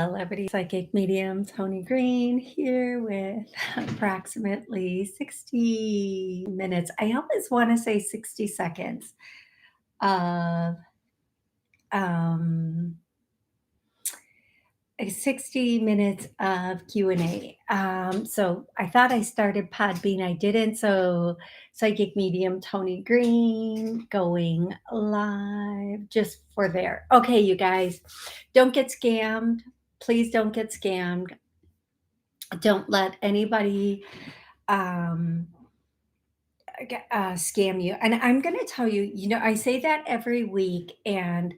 Celebrity Psychic Medium Toni Green here with approximately 60 minutes. I always want to say 60 seconds of um, 60 minutes of Q&A. So I thought I started Podbean. I didn't. So Psychic Medium Toni Green going live just for there. Okay, you guys, don't get scammed. Please don't get scammed. Don't let anybody um, scam you. And I'm going to tell you, I say that every week, and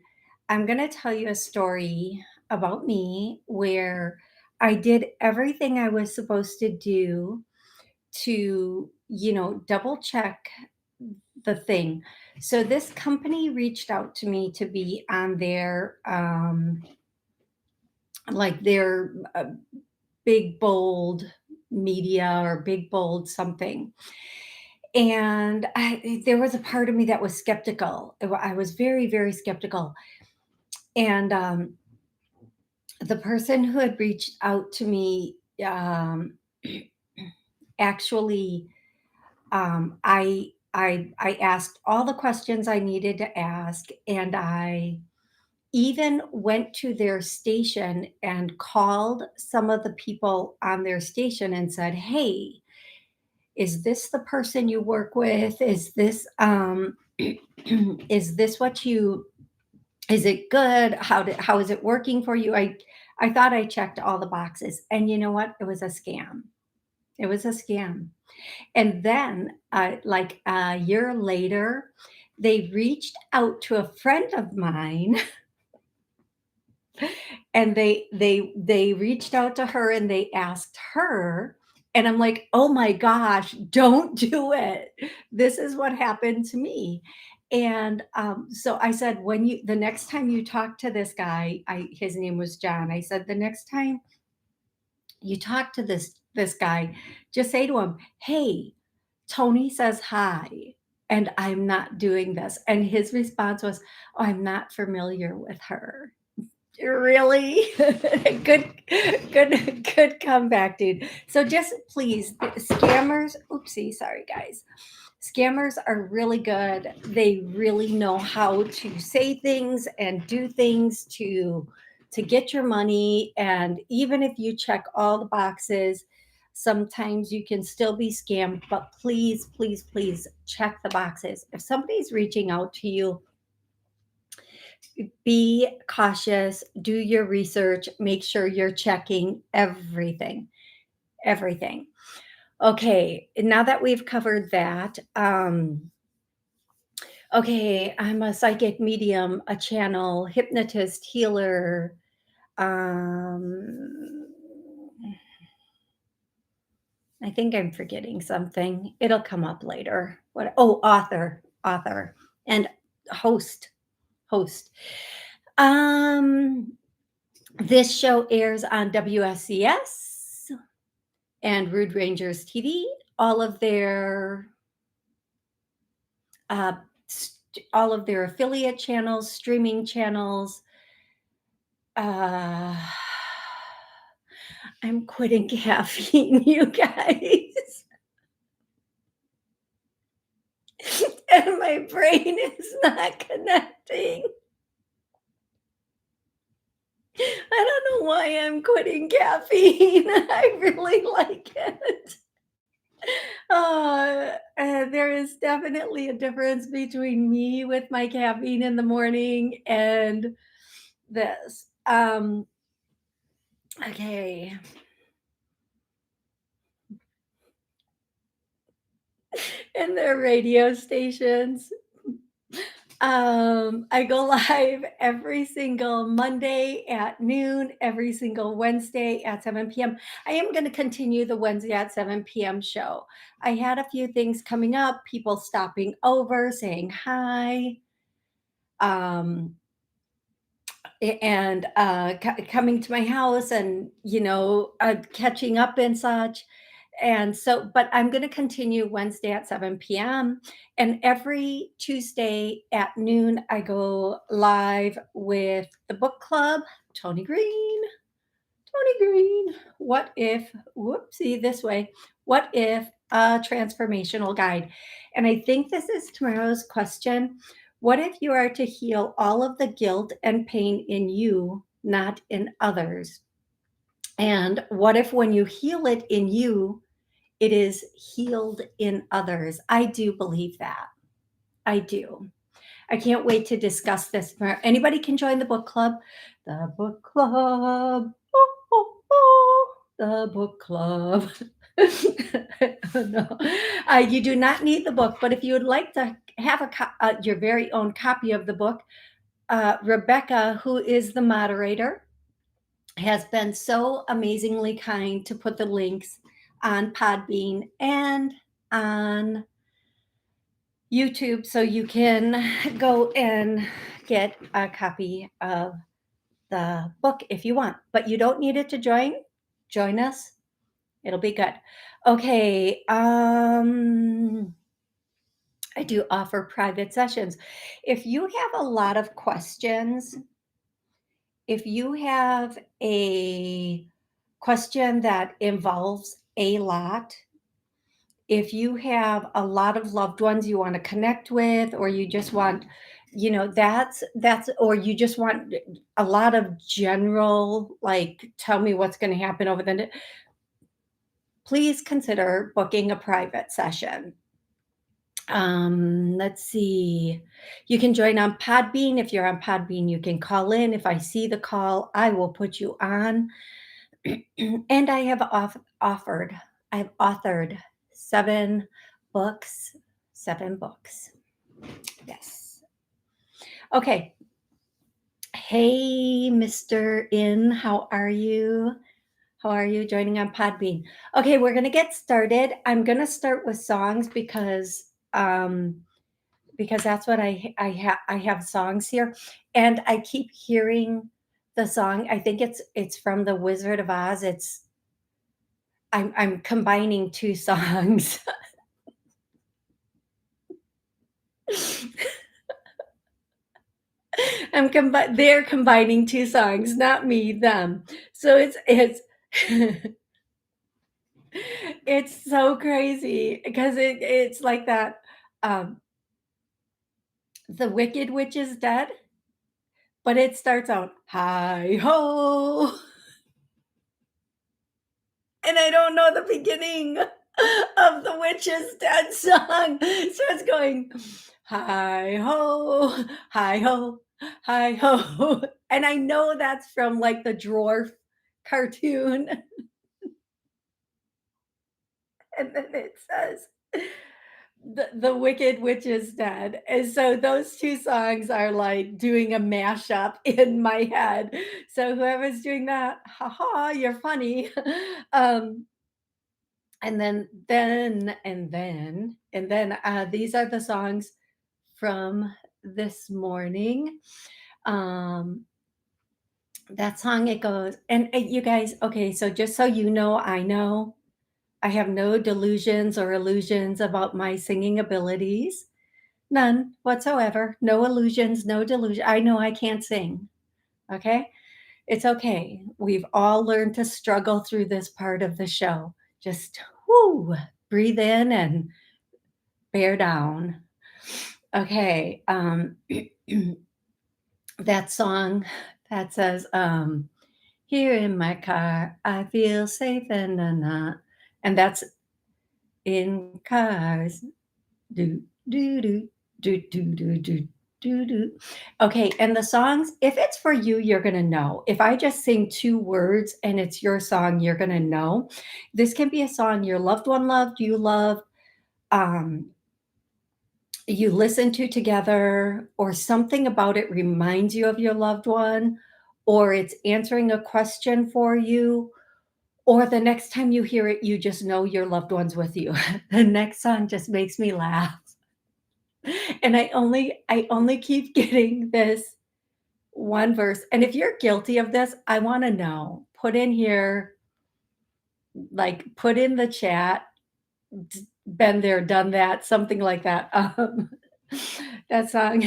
I'm going to tell you a story about me where I did everything I was supposed to do to, double check the thing. So this company reached out to me to be on their, like their big bold media or big bold something. And there was a part of me that was skeptical. I was very, very skeptical. And the person who had reached out to me actually, I asked all the questions I needed to ask, and I even went to their station and called some of the people on their station and said, "Hey, is this the person you work with? Is this is this what you is it good? How is it working for you?" I thought I checked all the boxes, and you know what? It was a scam. It was a scam. And then like a year later, they reached out to a friend of mine and they reached out to her and they asked her, and I'm like, "Oh my gosh, don't do it. This is what happened to me." And so I said, "When you the next time you talk to this guy," his name was John. I said, "The next time you talk to this guy, just say to him, 'Hey, Toni says hi, and I'm not doing this.'" And his response was, "Oh, I'm not familiar with her." Really? Good comeback, dude. So just please, scammers, oopsie, sorry guys. Scammers are really good. They really know how to say things and do things to get your money. And even if you check all the boxes, sometimes you can still be scammed. But please, please, please check the boxes. If somebody's reaching out to you, be cautious, do your research, make sure you're checking everything. Everything. Okay, now that we've covered that, okay, I'm a psychic medium, a channel, hypnotist, healer. Um, I think I'm forgetting something. It'll come up later. What? Oh, author, and host, host. Um, this show airs on WSCS and Rude Rangers TV. All of their uh, all of their affiliate channels, streaming channels. Uh, I'm quitting caffeine, you guys. And my brain is not connecting. I don't know why I'm quitting caffeine. I really like it. There is definitely a difference between me with my caffeine in the morning and this. Okay. And their radio stations. I go live every single Monday at noon, every single Wednesday at 7 p.m. I am going to continue the Wednesday at 7 p.m. show. I had a few things coming up, people stopping over, saying hi, um, and coming to my house and, catching up and such. And so, but I'm going to continue Wednesday at 7 p.m. And every Tuesday at noon, I go live with the book club, Toni Green. green. What if, whoopsie, this way. What if a transformational guide? And I think this is tomorrow's question. What if you are to heal all of the guilt and pain in you, not in others? And what if when you heal it in you, it is healed in others? I do believe that. I do. I can't wait to discuss this more. Anybody can join the book club. The book club. Oh, oh, oh. The book club. No. You do not need the book, but if you would like to have your very own copy of the book, Rebecca, who is the moderator, has been so amazingly kind to put the links on Podbean and on YouTube so you can go and get a copy of the book if you want, but you don't need it to join. Join us. It'll be good. Okay. I do offer private sessions. If you have a lot of questions, if you have a question that involves a lot, if you have a lot of loved ones you want to connect with, or you just want, that's, or you just want a lot of general, like, tell me what's going to happen over the, please consider booking a private session. Let's see. You can join on Podbean. If you're on Podbean, you can call in. If I see the call, I will put you on. And I have I've authored 7 books. 7 books. Yes. Okay. Hey, Mr. In, how are you? How are you joining on Podbean? Okay, we're gonna get started. I'm gonna start with songs because that's what I have songs here, and I keep hearing the song. I think it's from The Wizard of Oz. I'm combining 2 songs. They're combining 2 songs, not me, them. So it's it's so crazy because it's like that. Um, The Wicked Witch is dead, but it starts out hi ho, and I don't know the beginning of the Witch is Dead song. So it's going hi ho, hi ho, hi ho. And I know that's from like the dwarf cartoon. And then it says the Wicked Witch is Dead. And so those 2 songs are like doing a mashup in my head. So whoever's doing that, haha, you're funny. Um, and then these are the songs from this morning. Um, that song, it goes, and you guys, okay, so just so you know, I have no delusions or illusions about my singing abilities. None whatsoever. No illusions, no delusion. I know I can't sing. Okay. It's okay. We've all learned to struggle through this part of the show. Just whoo, breathe in and bear down. Okay. That song that says, here in my car, I feel safe and that's in cars. Do, do, do, do, do, do, do. Do, do. Okay, and the songs, if it's for you, you're going to know. If I just sing 2 words and it's your song, you're going to know. This can be a song your loved one loved, you loved, um, you listen to together, or something about it reminds you of your loved one, or it's answering a question for you, or the next time you hear it, you just know your loved one's with you. The next song just makes me laugh. And I only keep getting this one verse. And if you're guilty of this, I want to know. Put in here, like put in the chat, been there, done that, something like that. That song.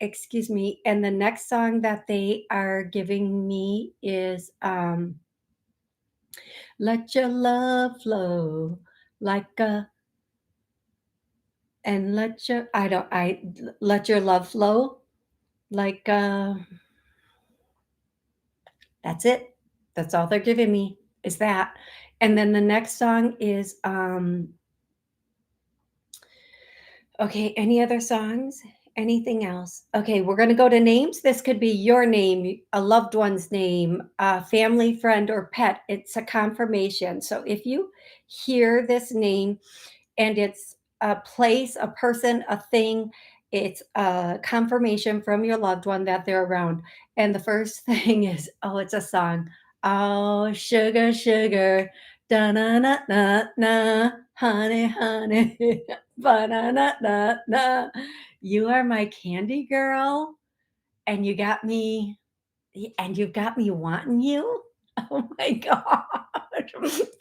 Excuse me. And the next song that they are giving me is Let Your Love Flow like a and let your I don't I let your love flow like that's it. That's all they're giving me is that. And then the next song is okay, any other songs? Anything else? Okay, we're going to go to names. This could be your name, a loved one's name, a family friend or pet. It's a confirmation. So if you hear this name and it's a place, a person, a thing. It's a confirmation from your loved one that they're around. And the first thing is, oh, it's a song. Oh, sugar, sugar, da na na na na, honey, honey, ba na na na na. You are my candy girl, and you've got me wanting you. Oh my god,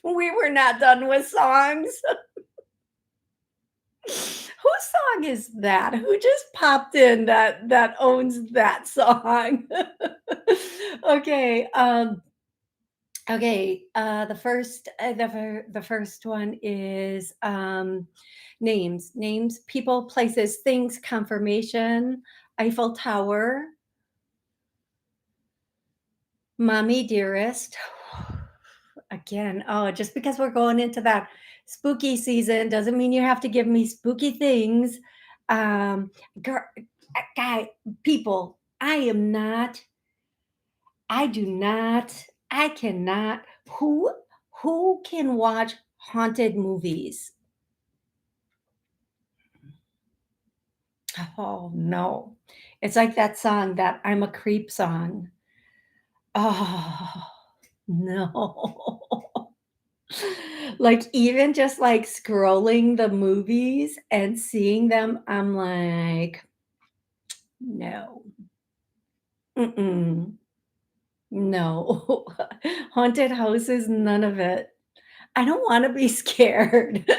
we were not done with songs. Whose song is that? Who just popped in that owns that song? Okay, okay, the first one is, names, people, places, things, confirmation, Eiffel Tower, mommy dearest. Again, oh, just because we're going into that spooky season doesn't mean you have to give me spooky things. Girl, guy, people, I do not, I cannot. Who can watch haunted movies? Oh no. It's like that song, that I'm a creep song. Oh no. Like, even just, like, scrolling the movies and seeing them, I'm like, "No, mm-mm, no." Haunted houses, none of it. I don't wanna be scared.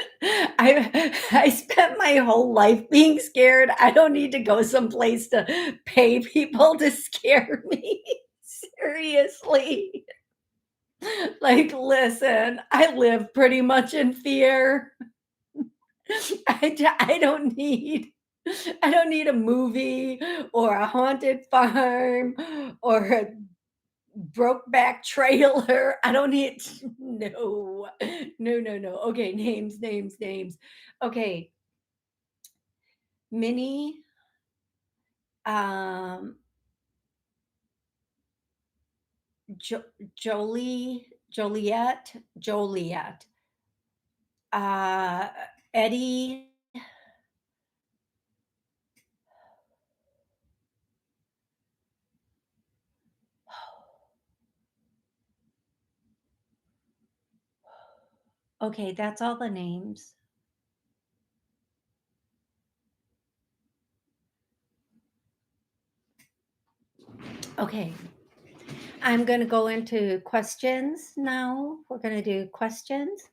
I spent my whole life being scared. I don't need to go someplace to pay people to scare me. Seriously. Like, listen, I live pretty much in fear. I don't need a movie or a haunted farm or a broke back trailer. I don't need no. No, no, no. Okay, names. Okay, Minnie, um, jo Joliet, uh, Eddie. Okay, that's all the names. Okay, I'm gonna go into questions now. We're gonna do questions.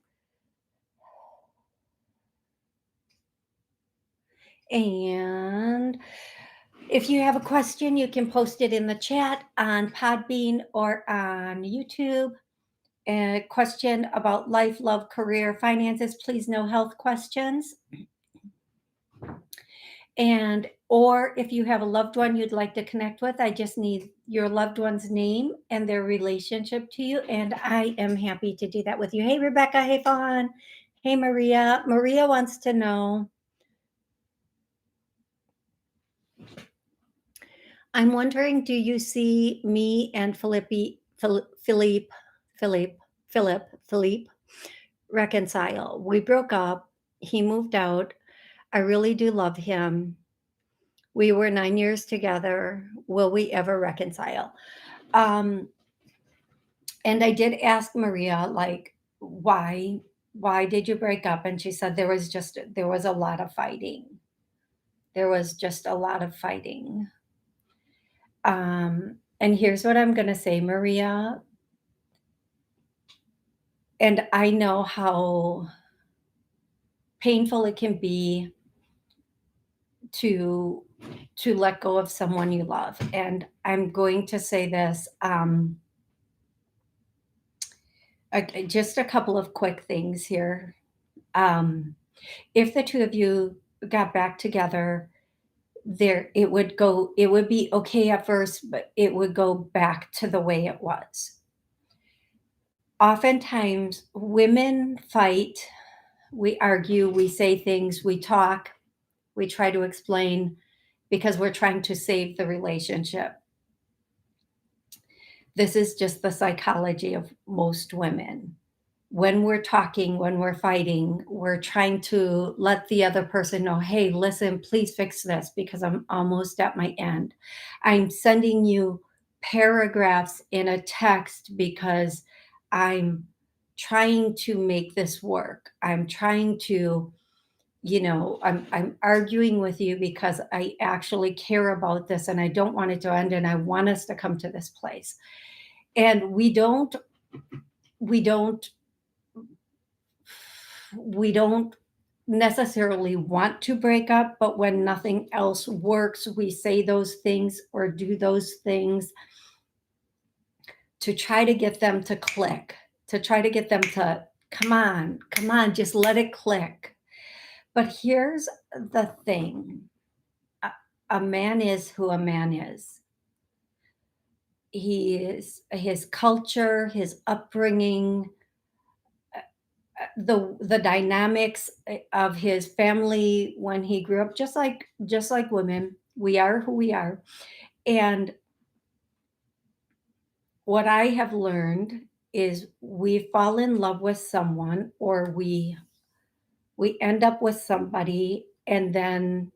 And if you have a question, you can post it in the chat on Podbean or on YouTube. A question about life, love, career, finances, please no health questions. And or if you have a loved one you'd like to connect with, I just need your loved one's name and their relationship to you. And I am happy to do that with you. Hey, Rebecca. Hey, Fawn. Hey, Maria. Maria wants to know, I'm wondering, do you see me and Philippe, Philippe reconcile? We broke up. He moved out. I really do love him. We were 9 years together. Will we ever reconcile? Um, and I did ask Maria, like, why did you break up? And she said there was a lot of fighting. There was just a lot of fighting. And here's what I'm going to say, Maria. And I know how painful it can be to let go of someone you love. And I'm going to say this, just a couple of quick things here. Um, if the two of you got back together, it would be okay at first, but it would go back to the way it was. Oftentimes, women fight, we argue, we say things, we talk, we try to explain because we're trying to save the relationship. This is just the psychology of most women. When we're talking, when we're fighting, we're trying to let the other person know, hey, listen, please fix this because I'm almost at my end. I'm sending you paragraphs in a text because I'm trying to make this work. I'm trying to, I'm arguing with you because I actually care about this and I don't want it to end and I want us to come to this place. And we don't we don't necessarily want to break up, but when nothing else works, we say those things or do those things to try to get them to click, to try to get them to come on, just let it click. But here's the thing, a, a man is who a man is. He is his culture, his upbringing, the dynamics of his family when he grew up, just like women, we are who we are. And what I have learned is we fall in love with someone, or we end up with somebody, and then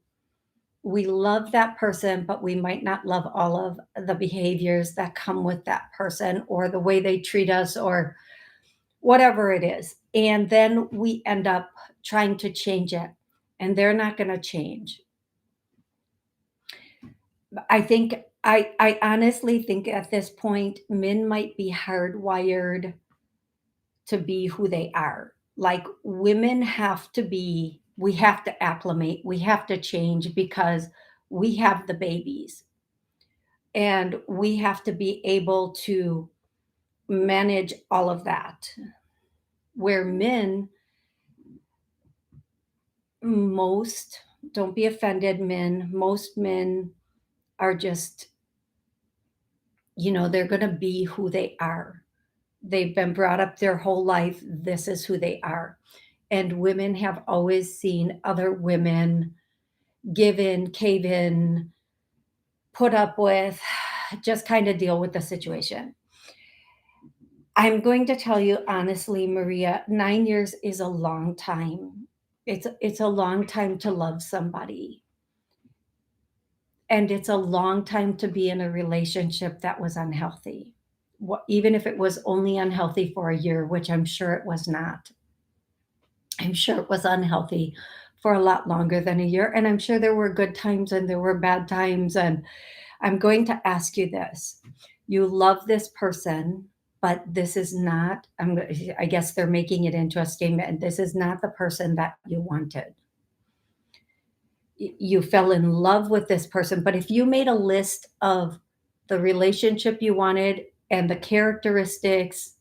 we love that person, but we might not love all of the behaviors that come with that person, or the way they treat us, or whatever it is. And then we end up trying to change it, and they're not going to change. I honestly think at this point, men might be hardwired to be who they are. Like women we have to acclimate, we have to change because we have the babies, and we have to be able to manage all of that. Where men, most, don't be offended, men, most men are just, they're going to be who they are. They've been brought up their whole life. This is who they are. And women have always seen other women give in, cave in, put up with, just kind of deal with the situation. I'm going to tell you honestly, Maria, 9 years is a long time. It's a long time to love somebody. And it's a long time to be in a relationship that was unhealthy. Even if it was only unhealthy for a year, which I'm sure it was not. I'm sure it was unhealthy for a lot longer than a year. And I'm sure there were good times and there were bad times. And I'm going to ask you this. You love this person, but this is not, I guess they're making it into a statement. And this is not the person that you wanted. You fell in love with this person. But if you made a list of the relationship you wanted and the characteristics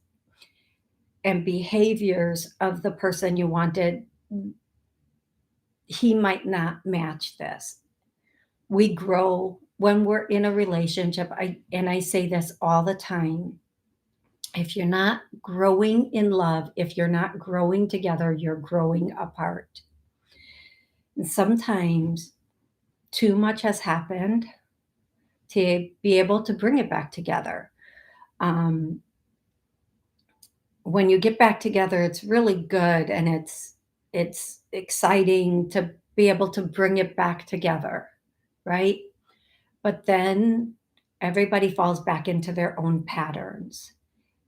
and behaviors of the person you wanted, he might not match this. We grow when we're in a relationship. I say this all the time. If you're not growing in love, if you're not growing together, you're growing apart. And sometimes too much has happened to be able to bring it back together. Um, when you get back together, it's really good, and it's exciting to be able to bring it back together, right? But then everybody falls back into their own patterns,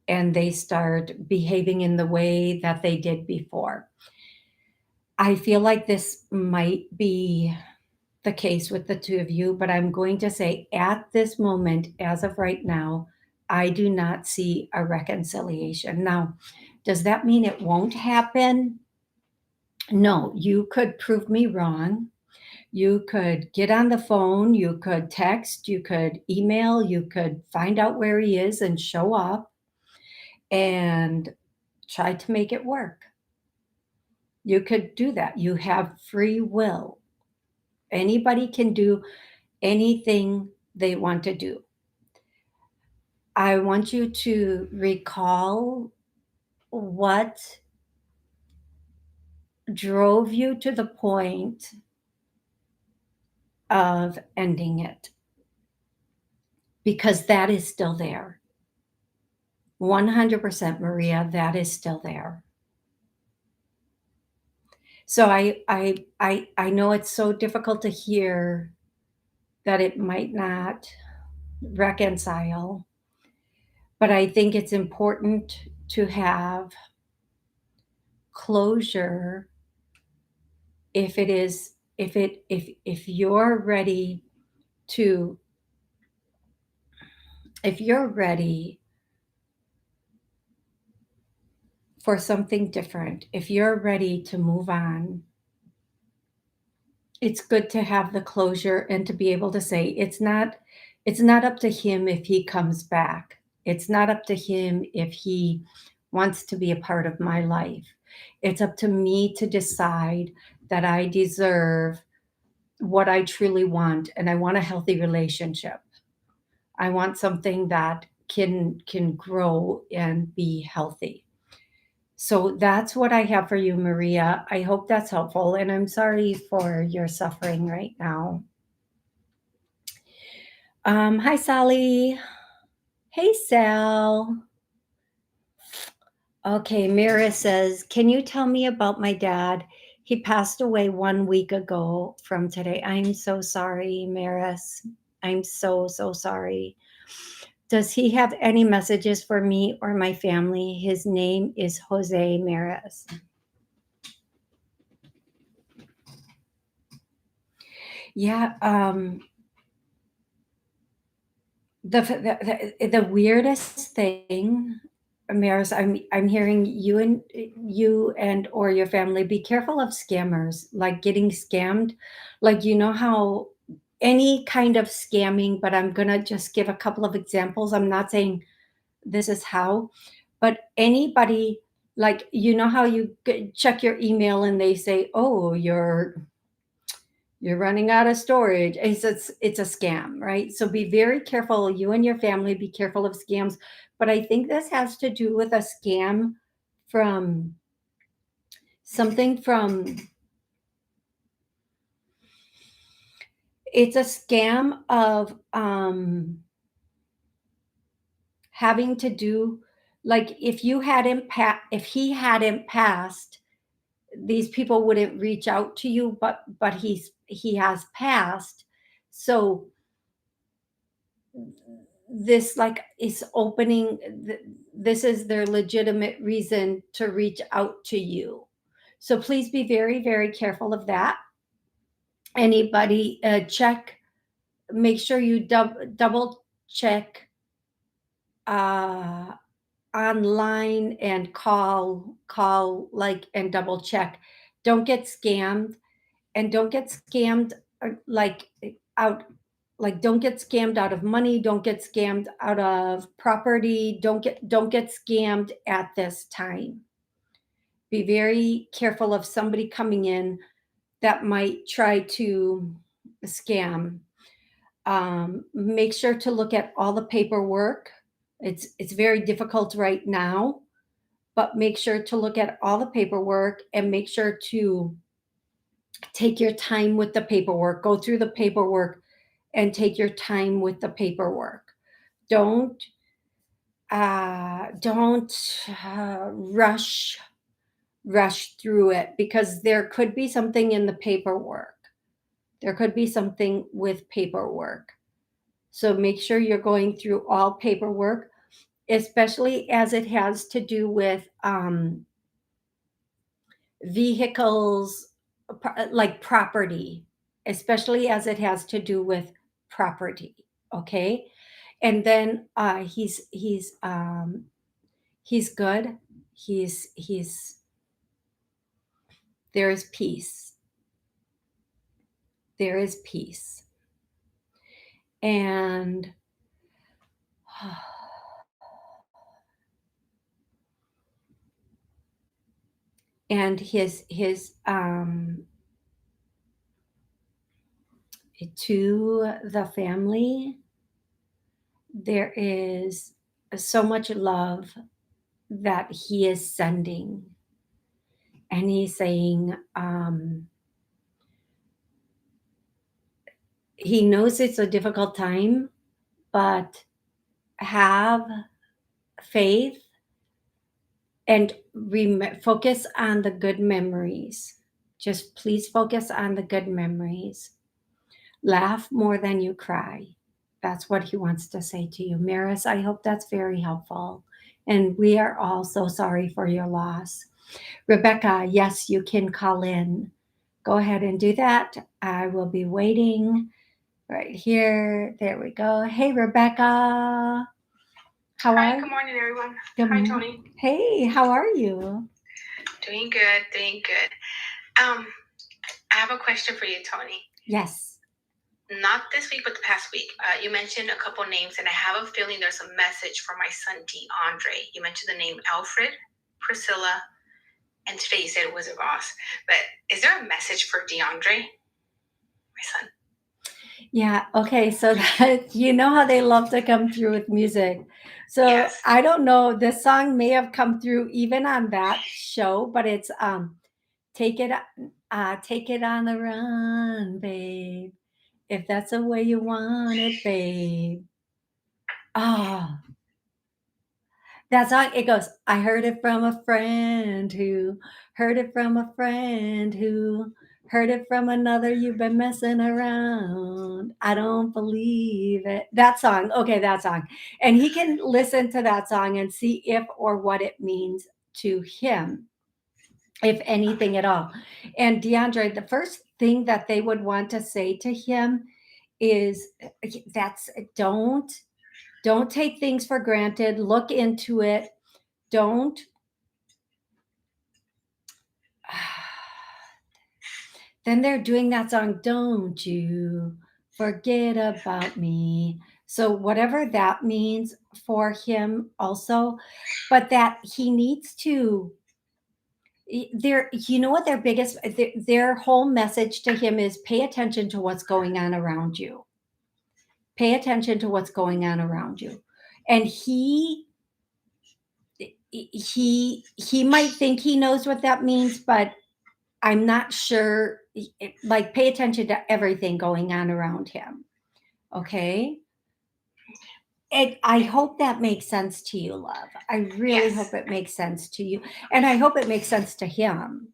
and they start behaving in the way that they did before. I feel like this might be the case with the two of you, but I'm going to say at this moment, as of right now, I do not see a reconciliation. Now, does that mean it won't happen? No, you could prove me wrong. You could get on the phone, you could text, you could email, you could find out where he is and show up and try to make it work. You could do that. You have free will. Anybody can do anything they want to do. I want you to recall what drove you to the point of ending it, because that is still there. 100% Maria, that is still there. So I know it's so difficult to hear that it might not reconcile, but I think it's important to have closure if it is if you're ready to if you're ready for something different, if you're ready to move on, it's good to have the closure and to be able to say it's not up to him if he comes back. It's not up to him if he wants to be a part of my life. It's up to me to decide that I deserve what I truly want, and I want a healthy relationship. I want something that can grow and be healthy. So that's what I have for you, Maria. I hope that's helpful, and I'm sorry for your suffering right now. Hi, Sally. Hey, Sal. Okay, Mira says, "Can you tell me about my dad? He passed away 1 week ago from today." I'm so sorry, Maris. I'm so sorry. Does he have any messages for me or my family? His name is Jose Maris. Yeah, the weirdest thing, Maris, I'm hearing you and or your family be careful of scammers, like getting scammed. Like, you know how any kind of scamming, but I'm gonna just give a couple of examples. I'm not saying this is how, but anybody, like, you know how you check your email and they say, "Oh, you're running out of storage." It's a scam, right? So be very careful. You and your family be careful of scams. But I think this has to do with a scam from something from it's a scam of having to do, like, if he hadn't passed, these people wouldn't reach out to you, but he has passed. So this, like, is opening this is their legitimate reason to reach out to you. So please be very, very careful of that. Anybody, check make sure you double check uh online and call, like, and double check. Don't get scammed, and don't get scammed, like, out like, don't get scammed out of money, don't get scammed out of property, don't get scammed at this time. Be very careful of somebody coming in that might try to scam. Make sure to look at all the paperwork. It's very difficult right now, but make sure to look at all the paperwork and make sure to take your time with the paperwork. Go through the paperwork and take your time with the paperwork. Don't don't rush through it, because there could be something in the paperwork. There could be something with paperwork. So make sure you're going through all paperwork, especially as it has to do with vehicles, like property, especially as it has to do with property. Okay. And then he's good. He's There is peace. there is peace. And and to the family, there is so much love that he is sending. And he's saying, he knows it's a difficult time, but have faith and focus on the good memories. Just please focus on the good memories. Laugh more than you cry. That's what he wants to say to you. Maris, I hope that's very helpful. And we are all so sorry for your loss. Rebecca, yes, you can call in. Go ahead and do that. I will be waiting right here. There we go. Hey, Rebecca. How Hi, are good morning, everyone. Good Hi, morning. Toni. Hey, how are you? Doing good, doing good. I have a question for you, Toni. Yes. Not this week, but the past week. You mentioned a couple names, and I have a feeling there's a message for my son, DeAndre. You mentioned the name Alfred, Priscilla, and today you said it was Ross. But is there a message for DeAndre, my son? Yeah, okay, so that you know how they love to come through with music. So Yes. I don't know, this song may have come through even on that show, but it's take it on the run, babe. If that's the way you want it, babe. Oh, that song, it goes, I heard it from a friend who heard it from a friend who heard it from another. You've been messing around. I don't believe it. That song. Okay, that song. And he can listen to that song and see if or what it means to him, if anything at all. And DeAndre, the first thing that they would want to say to him is that's don't take things for granted. Look into it. Don't then they're doing that song, don't you forget about me. So whatever that means for him also, but that he needs to their you know what their biggest their whole message to him is pay attention to what's going on around you. Pay attention to what's going on around you. And he might think he knows what that means, but I'm not sure. Like, pay attention to everything going on around him. Okay. I hope that makes sense to you, love. I really Yes. hope it makes sense to you. And I hope it makes sense to him.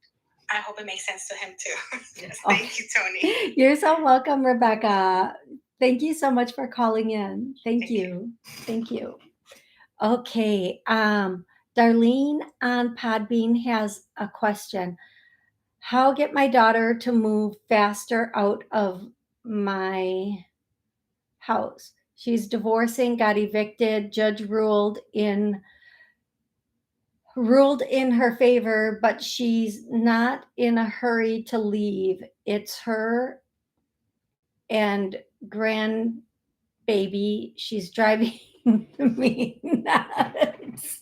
I hope it makes sense to him too. Yes. Okay. Thank you, Toni. You're so welcome, Rebecca. Thank you so much for calling in. Thank you. Thank you. Okay. Darlene on Podbean has a question. How get my daughter to move faster out of my house? She's divorcing, got evicted, judge ruled in her favor, but she's not in a hurry to leave. It's her and grandbaby. She's driving me nuts.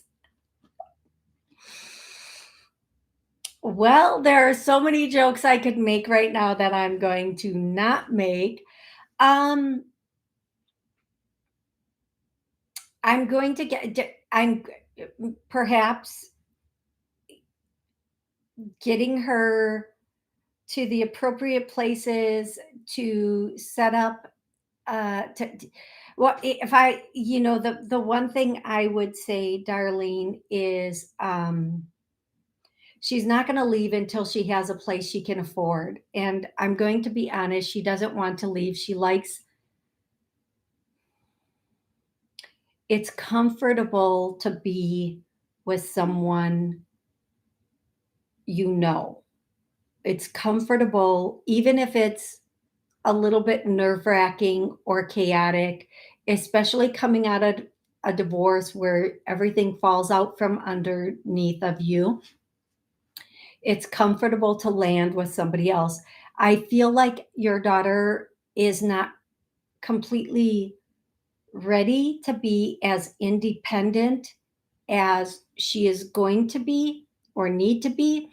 Well, there are so many jokes I could make right now that I'm going to not make. Um, I'm going to I'm perhaps getting her to the appropriate places to set up well, if I, the one thing I would say, Darlene, is she's not going to leave until she has a place she can afford. And I'm going to be honest, she doesn't want to leave. She likes it's comfortable to be with someone you know. It's comfortable, even if it's a little bit nerve wracking or chaotic, especially coming out of a divorce where everything falls out from underneath of you. It's comfortable to land with somebody else. I feel like your daughter is not completely ready to be as independent as she is going to be or need to be.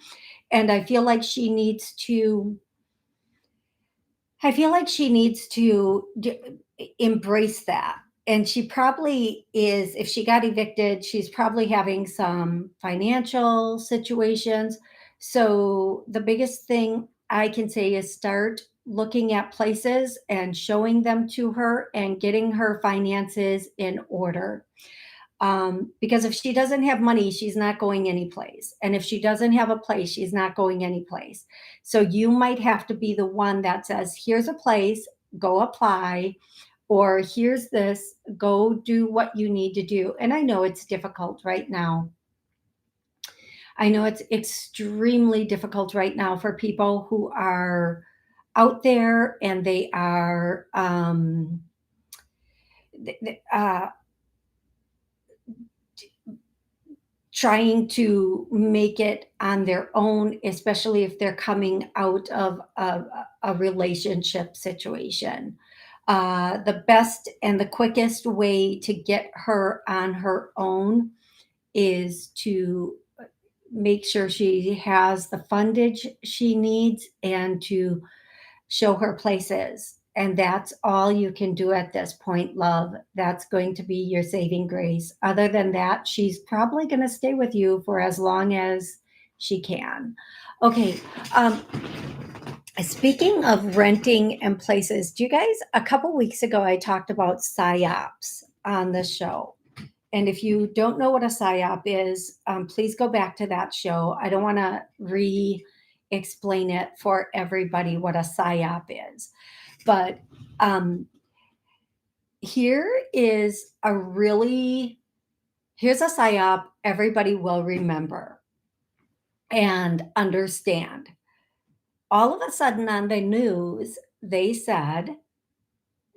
And I feel like she needs to embrace that. And she probably is, if she got evicted, she's probably having some financial situations. So the biggest thing I can say is start looking at places and showing them to her and getting her finances in order. Because if she doesn't have money, she's not going anyplace. And if she doesn't have a place, she's not going anyplace. So you might have to be the one that says, here's a place, go apply, or here's this, go do what you need to do. And I know it's difficult right now. I know it's extremely difficult right now for people who are out there and they are trying to make it on their own, especially if they're coming out of a relationship situation. The best and the quickest way to get her on her own is to make sure she has the fundage she needs and to show her places. And that's all you can do at this point, love. That's going to be your saving grace. Other than that, she's probably going to stay with you for as long as she can. Okay. Um, Speaking of renting and places, do you guys, a couple weeks ago, I talked about PSYOPs on the show. And if you don't know what a PSYOP is, please go back to that show. I don't want to re explain it for everybody what a PSYOP is. But here is here's a PSYOP everybody will remember and understand. All of a sudden on the news, they said,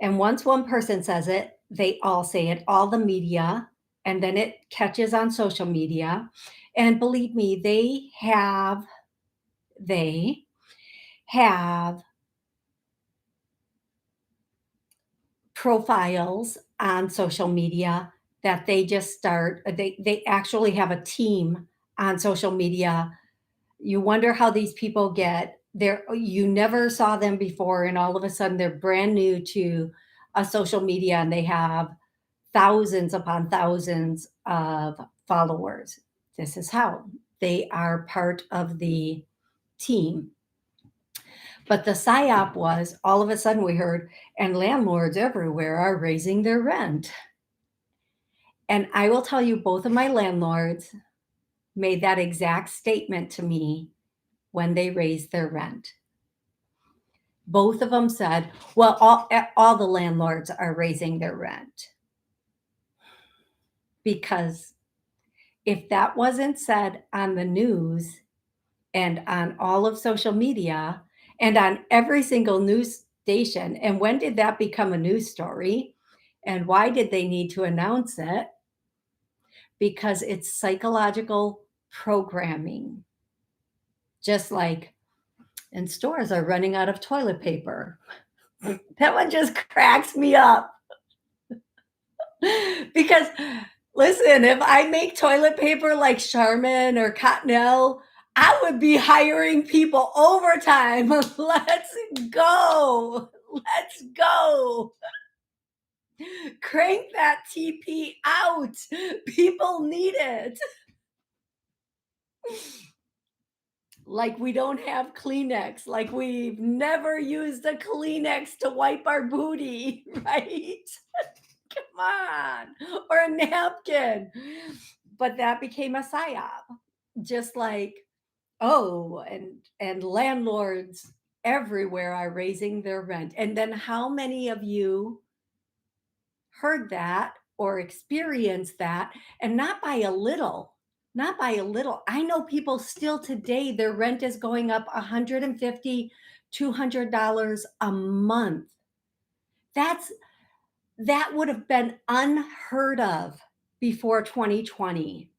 and once one person says it, they all say it, all the media, and then it catches on social media. And believe me, they have profiles on social media that they just start. They actually have a team on social media. You wonder how these people get there. You never saw them before, and all of a sudden they're brand new to a social media and they have thousands upon thousands of followers. This is how they are part of the team. But the psyop was all of a sudden we heard, and landlords everywhere are raising their rent. And I will tell you, both of my landlords made that exact statement to me when they raised their rent. Both of them said, well, all the landlords are raising their rent. Because if that wasn't said on the news and on all of social media and on every single news station, and when did that become a news story? And why did they need to announce it? Because it's psychological programming. Just like, and stores are running out of toilet paper. That one just cracks me up. Because listen, if I make toilet paper like Charmin or Cottonelle, I would be hiring people overtime. Let's go. Let's go. Crank that TP out. People need it. Like we don't have Kleenex, like we've never used a Kleenex to wipe our booty, right? Come on, or a napkin. But that became a psyop. Just like, oh, and landlords everywhere are raising their rent. And then how many of you heard that or experienced that, and not by a little, not by a little. I know people still today, their rent is going up $150, $200 a month. That would have been unheard of before 2020.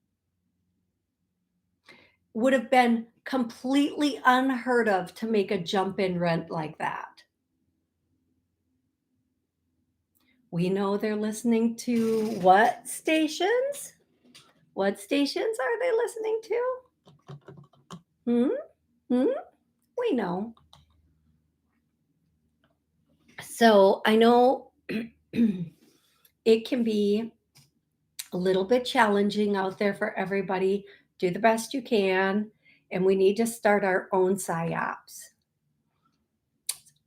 would have been completely unheard of to make a jump in rent like that. We know they're listening to what stations? What stations are they listening to? Hmm? Hmm? We know. So I know it can be a little bit challenging out there for everybody. Do the best you can. And we need to start our own psyops.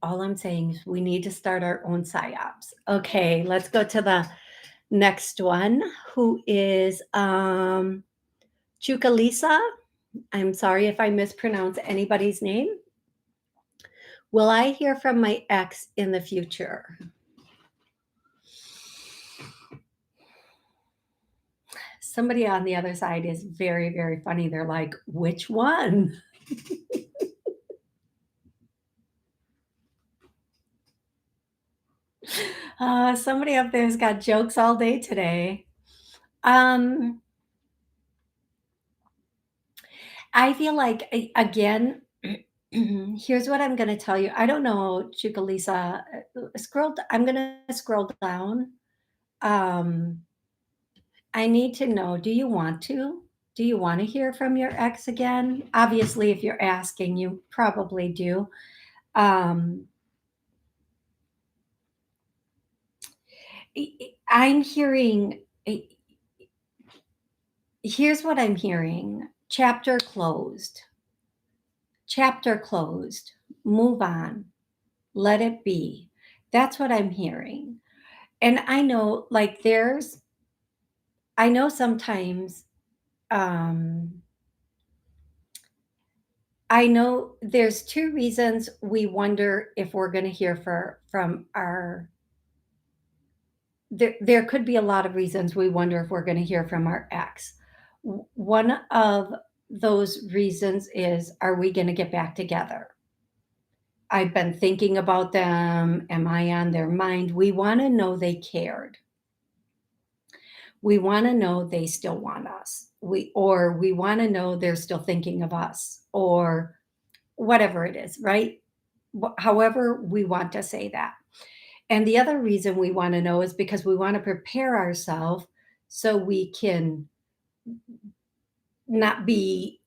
All I'm saying is we need to start our own psyops. Okay, let's go to the next one, who is Chukalisa. I'm sorry if I mispronounce anybody's name. Will I hear from my ex in the future? Somebody on the other side is very, very funny. They're like, which one? Somebody up there's got jokes all day today. Um, I feel like, again, here's what I'm going to tell you. I don't know, Chukalisa. I'm going to scroll down. Um, I need to know, do you want to? Do you want to hear from your ex again? Obviously, if you're asking, you probably do. Um, I'm hearing, here's what I'm hearing: chapter closed, chapter closed, move on, let it be. That's what I'm hearing. And I know, like, I know sometimes, um, I know there's 2 reasons we wonder if we're gonna hear from our there could be a lot of reasons we wonder if we're gonna hear from our ex. One of those reasons is, are we gonna get back together? I've been thinking about them. Am I on their mind? We wanna know they cared. We wanna know they still want us. We wanna know they're still thinking of us, or whatever it is, right? However we want to say that. And the other reason we want to know is because we want to prepare ourselves so we can not be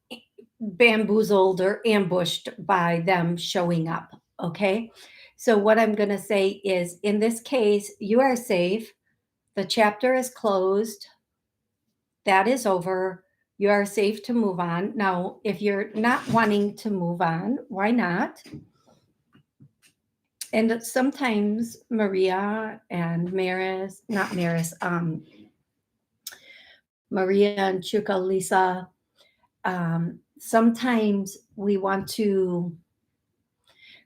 bamboozled or ambushed by them showing up. Okay. So, what I'm going to say is, in this case, you are safe. The chapter is closed. That is over. You are safe to move on. Now, if you're not wanting to move on, why not? And sometimes Maria and Maris, not Maris, Maria and Chuka Lisa, sometimes we want to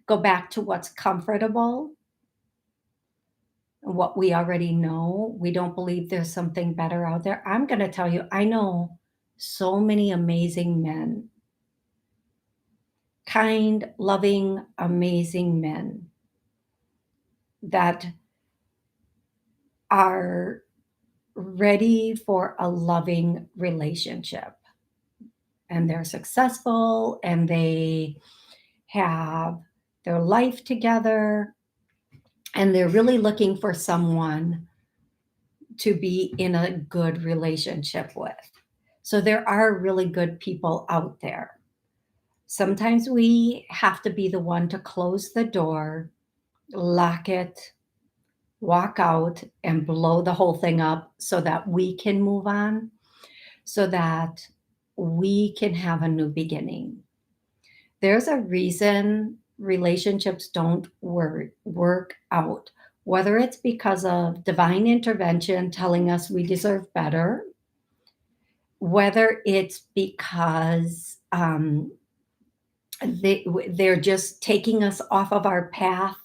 go back to what's comfortable, what we already know. We don't believe there's something better out there. I'm going to tell you, I know so many amazing men, kind, loving, amazing men that are ready for a loving relationship, and they're successful and they have their life together, and they're really looking for someone to be in a good relationship with. So there are really good people out there. Sometimes we have to be the one to close the door, lock it, walk out, and blow the whole thing up so that we can move on, so that we can have a new beginning. There's a reason relationships don't work out, whether it's because of divine intervention telling us we deserve better, whether it's because they're just taking us off of our path,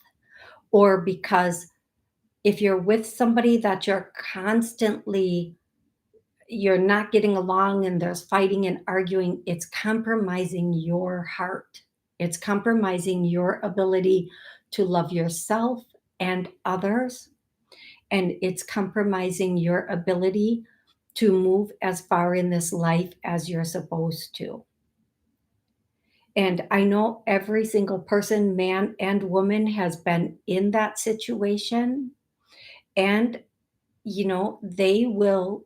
or because if you're with somebody that you're not getting along and there's fighting and arguing, it's compromising your heart. It's compromising your ability to love yourself and others. And it's compromising your ability to move as far in this life as you're supposed to. And I know every single person, man and woman, has been in that situation. And, they will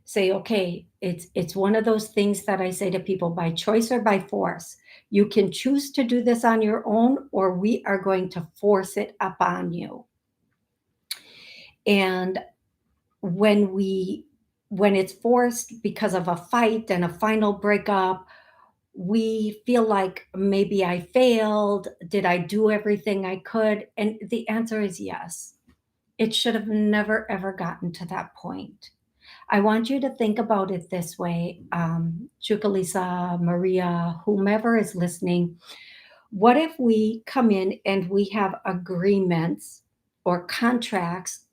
say, okay, it's one of those things that I say to people, by choice or by force. You can choose to do this on your own, or we are going to force it upon you. And when we when it's forced because of a fight and a final breakup, we feel like maybe I failed. Did I do everything I could? And the answer is yes. It should have never ever gotten to that point. I want you to think about it this way, Chukalisa, Maria, whomever is listening. What if we come in and we have agreements or contracts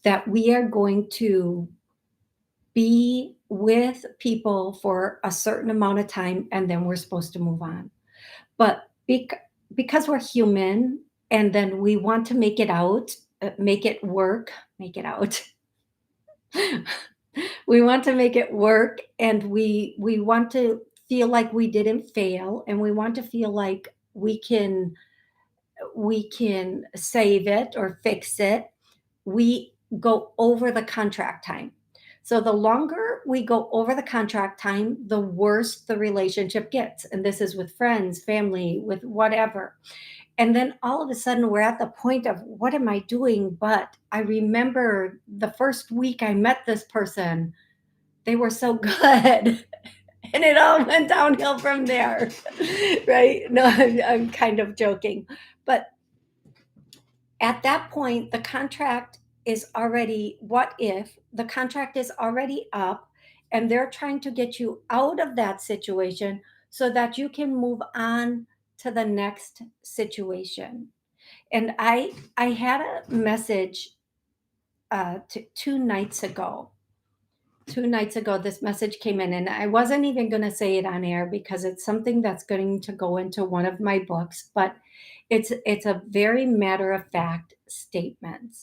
that we are going to be with people for a certain amount of time and then we're supposed to move on? But because we're human and then we want to make it out, make it work, make it out. We want to make it work, and we want to feel like we didn't fail, and we want to feel like we can save it or fix it. We go over the contract time. So the longer we go over the contract time, the worse the relationship gets. And this is with friends, family, with whatever. And then all of a sudden, we're at the point of, what am I doing? But I remember the first week I met this person, they were so good. And it all went downhill from there. Right? No, I'm kind of joking. But at that point, the contract is already, what if the contract is already up and they're trying to get you out of that situation so that you can move on to the next situation? And I had a message 2 nights ago. 2 nights ago, this message came in, and I wasn't even going to say it on air because it's something that's going to go into one of my books, but it's a very matter of fact statement.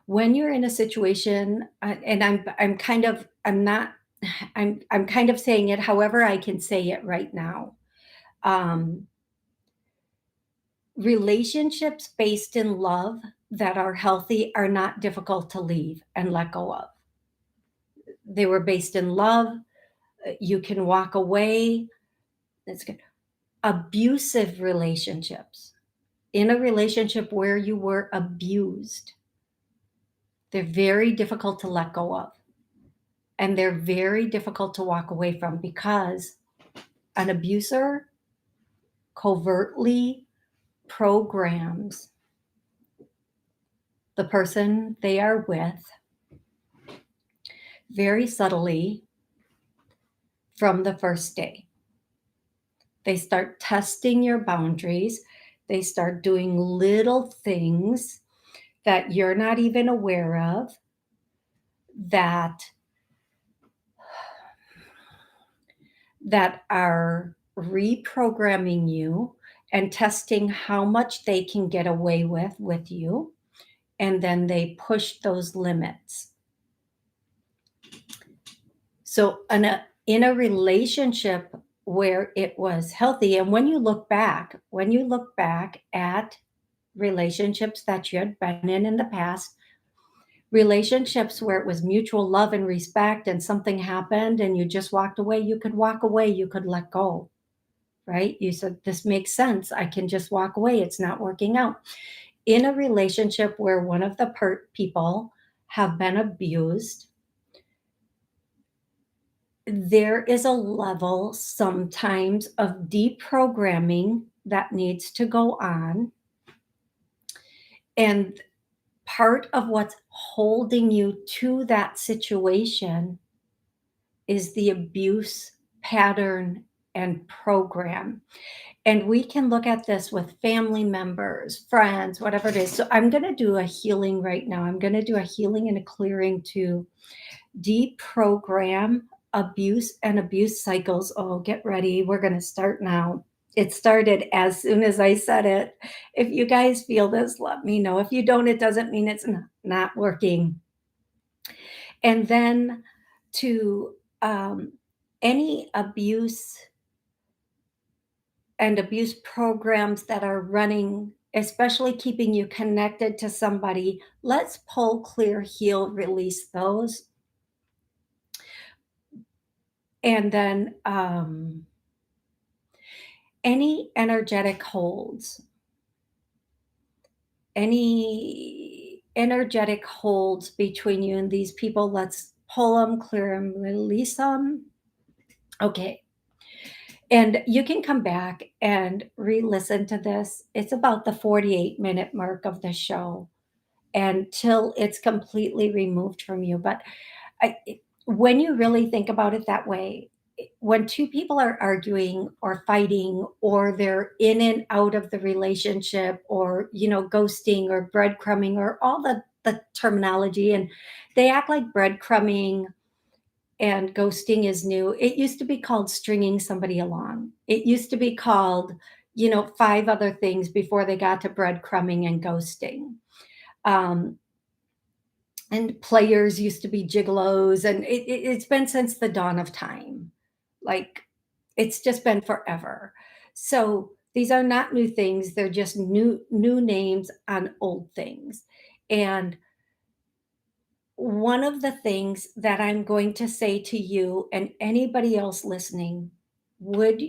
When you're in a situation, and I'm kind of I'm not I'm kind of saying it however I can say it right now. Um, Relationships based in love that are healthy are not difficult to leave and let go of. They were based in love. You can walk away. That's good. Abusive relationships, in a relationship where you were abused, they're very difficult to let go of. And they're very difficult to walk away from because an abuser covertly programs the person they are with very subtly from the first day. They start testing your boundaries. They start doing little things that you're not even aware of, that are reprogramming you and testing how much they can get away with you, and then they push those limits. So in a relationship where it was healthy, and when you look back at relationships that you had been in the past, relationships where it was mutual love and respect and something happened and you just walked away, you could walk away, you could let go, right? You said, this makes sense. I can just walk away. It's not working out. In a relationship where one of the people have been abused, there is a level sometimes of deprogramming that needs to go on. And part of what's holding you to that situation is the abuse pattern and program. And we can look at this with family members, friends, whatever it is. So I'm going to do a healing right now. I'm going to do a healing and a clearing to deprogram abuse and abuse cycles. Oh, get ready. We're going to start now. It started as soon as I said it. If you guys feel this, let me know. If you don't, it doesn't mean it's not working. And then to any abuse and abuse programs that are running, especially keeping you connected to somebody, let's pull, clear, heal, release those. And then any energetic holds, any energetic holds between you and these people, let's pull them, clear them, release them. Okay. And you can come back and re-listen to this. It's about the 48-minute mark of the show until it's completely removed from you. But when you really think about it that way, when two people are arguing or fighting, or they're in and out of the relationship, or ghosting or breadcrumbing, or all the terminology, and they act like breadcrumbing and ghosting is new. It used to be called stringing somebody along. It used to be called, five other things before they got to breadcrumbing and ghosting. Um, and players used to be gigolos, and it's been since the dawn of time. Like, it's just been forever. So these are not new things. They're just new names on old things. And one of the things that I'm going to say to you and anybody else listening, would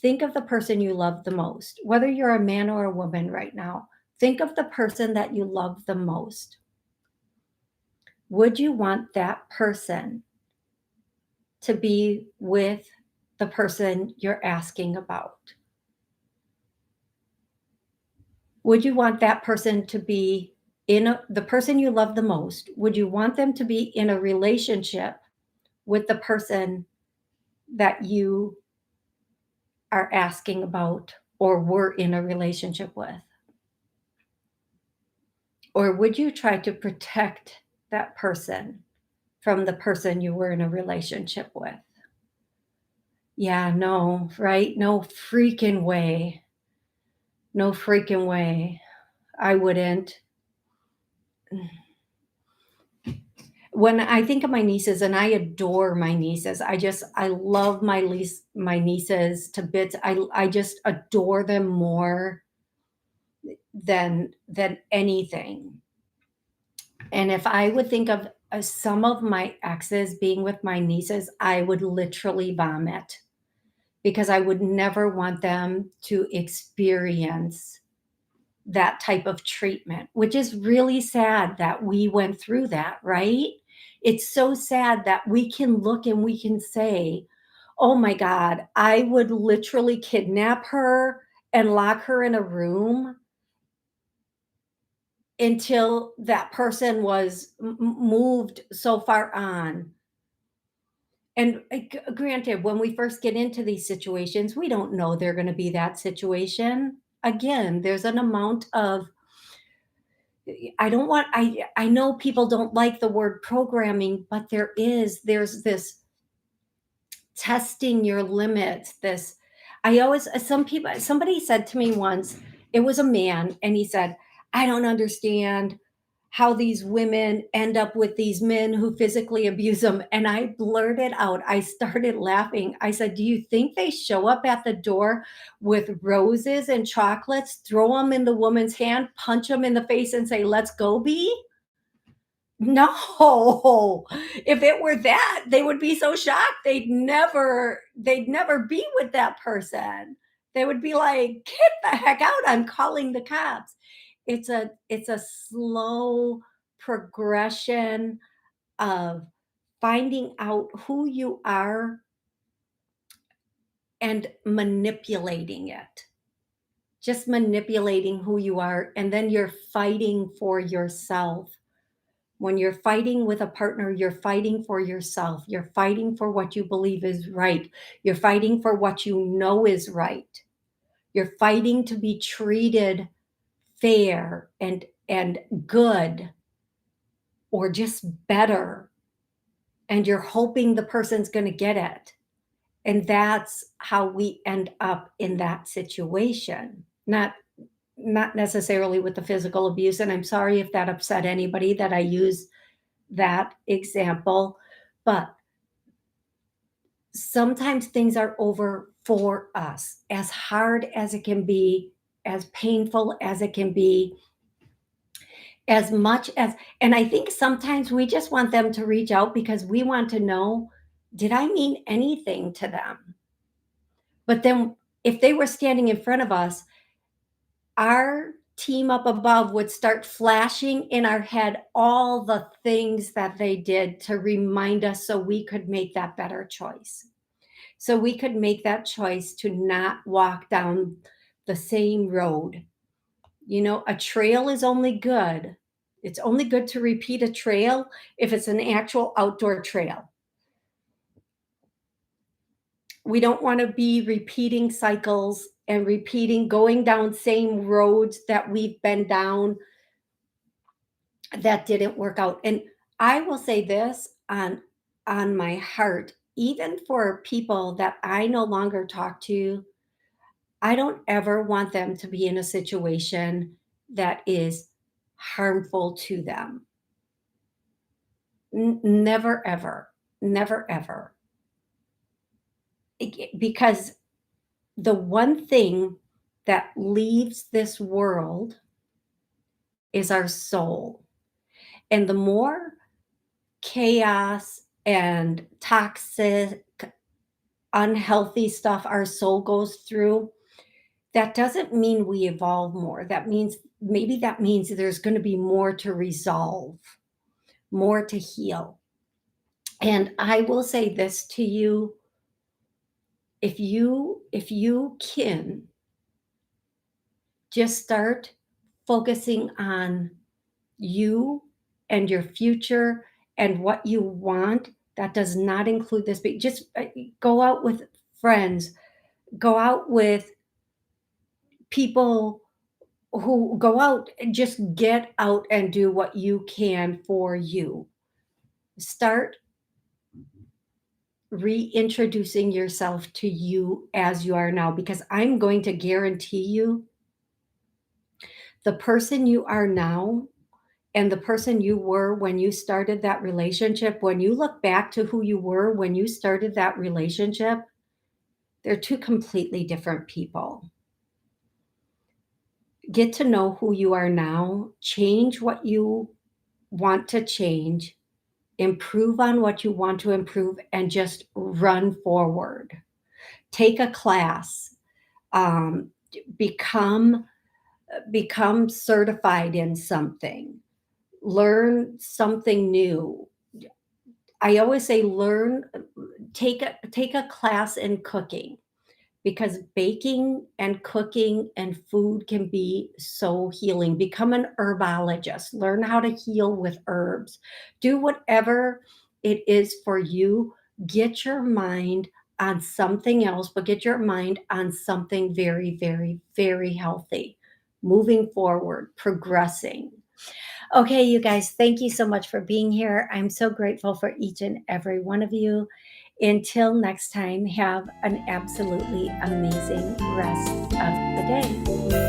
think of the person you love the most, whether you're a man or a woman right now. Think of the person that you love the most. Would you want that person to be with the person you're asking about? Would you want that person to be the person you love the most? Would you want them to be in a relationship with the person that you are asking about or were in a relationship with? Or would you try to protect that person from the person you were in a relationship with? Yeah, no, right? No freaking way. No freaking way. I wouldn't. When I think of my nieces, and I adore my nieces, I love my nieces to bits. I just adore them more than anything. And if I would think of some of my exes being with my nieces, I would literally vomit, because I would never want them to experience that type of treatment, which is really sad that we went through that, right? It's so sad that we can look and we can say, oh my God, I would literally kidnap her and lock her in a room until that person was moved so far on. And granted, when we first get into these situations, we don't know they're going to be that situation. Again, there's an amount of, I know people don't like the word programming, but there's this testing your limits. This, I always, somebody said to me once, it was a man, and he said, I don't understand how these women end up with these men who physically abuse them. And I blurted out, I started laughing. I said, do you think they show up at the door with roses and chocolates, throw them in the woman's hand, punch them in the face, and say, let's go, B? No. If it were that, they would be so shocked. They'd never be with that person. They would be like, "Get the heck out. I'm calling the cops." It's a slow progression of finding out who you are and manipulating it. Just manipulating who you are, and then you're fighting for yourself. When you're fighting with a partner, you're fighting for yourself. You're fighting for what you believe is right. You're fighting for what you know is right. You're fighting to be treated fair and good, or just better. And you're hoping the person's going to get it. And that's how we end up in that situation. Not necessarily with the physical abuse. And I'm sorry if that upset anybody that I use that example, but sometimes things are over for us, as hard as it can be, as painful as it can be, as much as, and I think sometimes we just want them to reach out because we want to know, did I mean anything to them? But then if they were standing in front of us, our team up above would start flashing in our head all the things that they did to remind us so we could make that better choice. So we could make that choice to not walk down the same road. You know, a trail is only good. It's only good to repeat a trail if it's an actual outdoor trail. We don't want to be repeating cycles and repeating going down same roads that we've been down that didn't work out. And I will say this on my heart, even for people that I no longer talk to, I don't ever want them to be in a situation that is harmful to them. Never ever. Never ever. Because the one thing that leaves this world is our soul. And the more chaos and toxic, unhealthy stuff our soul goes through, that doesn't mean we evolve more. That means maybe that means there's going to be more to resolve, more to heal. And I will say this to you, if you can just start focusing on you and your future and what you want, that does not include this, but just go out with friends, go out with people who go out and just get out and do what you can for you. Start reintroducing yourself to you as you are now, because I'm going to guarantee you the person you are now and the person you were when you started that relationship, when you look back to who you were when you started that relationship, they're two completely different people. Get to know who you are now, change what you want to change, improve on what you want to improve, and just run forward. Take a class, um, become become certified in something, learn something new. I always say take a class in cooking, because baking and cooking and food can be so healing. Become an herbologist, learn how to heal with herbs. Do whatever it is for you. Get your mind on something else, but get your mind on something very, very, very healthy. Moving forward, progressing. Okay, you guys, thank you so much for being here. I'm so grateful for each and every one of you. Until next time, have an absolutely amazing rest of the day.